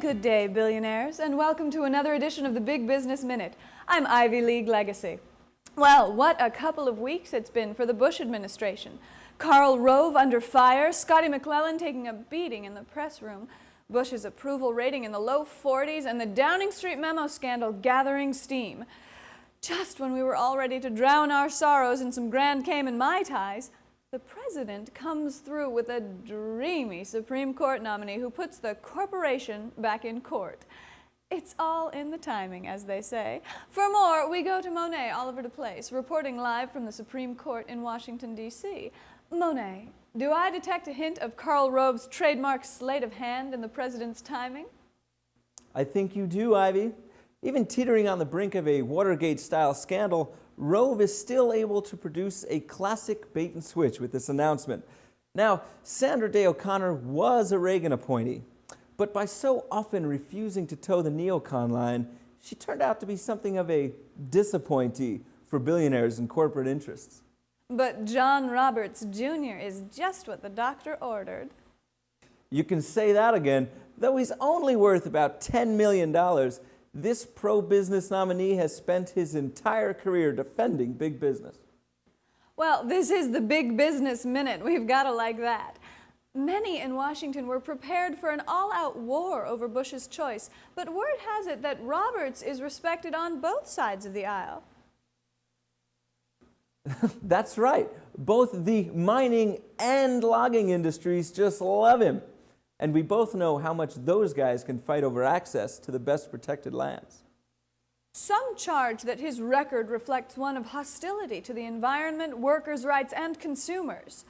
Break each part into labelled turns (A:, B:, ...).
A: Good day, billionaires, and welcome to another edition of the Big Business Minute. I'm Ivy League Legacy. Well, what a couple of weeks it's been for the Bush administration. Karl Rove under fire, Scotty McClellan taking a beating in the press room, Bush's approval rating in the low 40s, and the Downing Street Memo scandal gathering steam. Just when we were all ready to drown our sorrows in some Grand Cayman Mai Tais, the president comes through with a dreamy Supreme Court nominee who puts the corporation back in court. It's all in the timing, as they say. For more, we go to Monet Oliver DePlace, reporting live from the Supreme Court in Washington, D.C. Monet, do I detect a hint of Karl Rove's trademark sleight of hand in the president's timing?
B: I think you do, Ivy. Even teetering on the brink of a Watergate-style scandal, Rove is still able to produce a classic bait and switch with this announcement. Now, Sandra Day O'Connor was a Reagan appointee, but by so often refusing to toe the neocon line, she turned out to be something of a disappointee for billionaires and corporate interests.
A: But John Roberts Jr. is just what the doctor ordered.
B: You can say that again. Though he's only worth about $10 million, this pro-business nominee has spent his entire career defending big business.
A: Well, this is the Big Business Minute. We've got to like that. Many in Washington were prepared for an all-out war over Bush's choice, but word has it that Roberts is respected on both sides of the aisle.
B: That's right. Both the mining and logging industries just love him. And we both know how much those guys can fight over access to the best protected lands.
A: Some charge that his record reflects one of hostility to the environment, workers' rights, and consumers.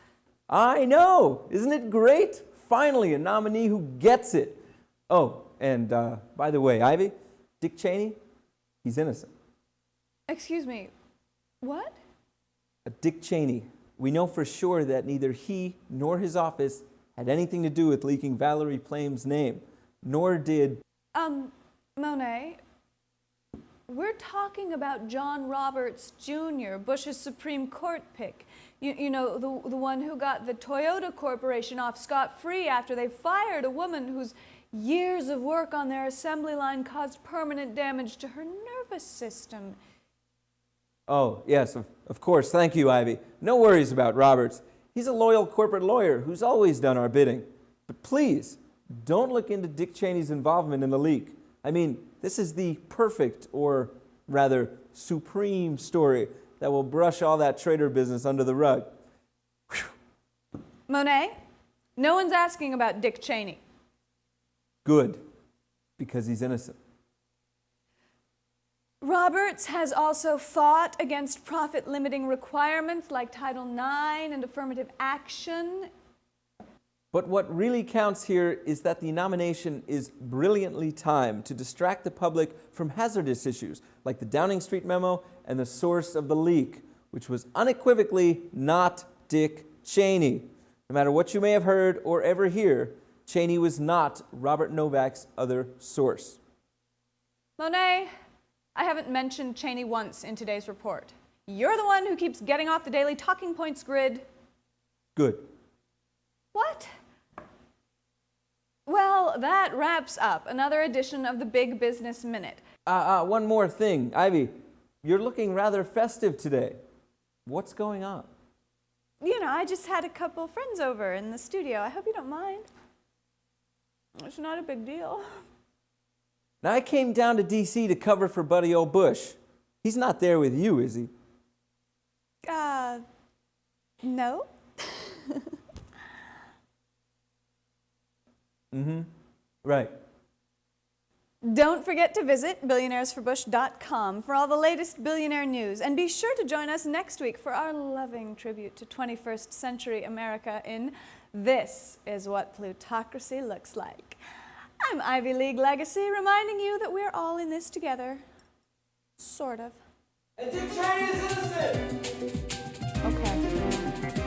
B: I know! Isn't it great? Finally, a nominee who gets it. Oh, and by the way, Ivy, Dick Cheney, he's innocent.
A: Excuse me, what?
B: Dick Cheney. We know for sure that neither he nor his office had anything to do with leaking Valerie Plame's name, nor did...
A: Monet, we're talking about John Roberts Jr., Bush's Supreme Court pick. You know, the one who got the Toyota Corporation off scot-free after they fired a woman whose years of work on their assembly line caused permanent damage to her nervous system.
B: Oh, yes, of course. Thank you, Ivy. No worries about Roberts. He's a loyal corporate lawyer who's always done our bidding. But please, don't look into Dick Cheney's involvement in the leak. I mean, this is the perfect, or rather, supreme story that will brush all that traitor business under the rug. Whew.
A: Monet, no one's asking about Dick Cheney.
B: Good, because he's innocent.
A: Roberts has also fought against profit-limiting requirements like Title IX and affirmative action.
B: But what really counts here is that the nomination is brilliantly timed to distract the public from hazardous issues like the Downing Street Memo and the source of the leak, which was unequivocally not Dick Cheney. No matter what you may have heard or ever hear, Cheney was not Robert Novak's other source.
A: Monet, I haven't mentioned Cheney once in today's report. You're the one who keeps getting off the daily talking points grid.
B: Good.
A: What? Well, that wraps up another edition of the Big Business Minute.
B: One more thing. Ivy, you're looking rather festive today. What's going on?
A: You know, I just had a couple friends over in the studio. I hope you don't mind. It's not a big deal.
B: Now, I came down to D.C. to cover for buddy old Bush. He's not there with you, is he?
A: No.
B: Right.
A: Don't forget to visit billionairesforbush.com for all the latest billionaire news. And be sure to join us next week for our loving tribute to 21st century America in This Is What Plutocracy Looks Like. I'm Ivy League Legacy, reminding you that we're all in this together. Sort of.
B: And Dick Cheney is innocent!
A: Okay.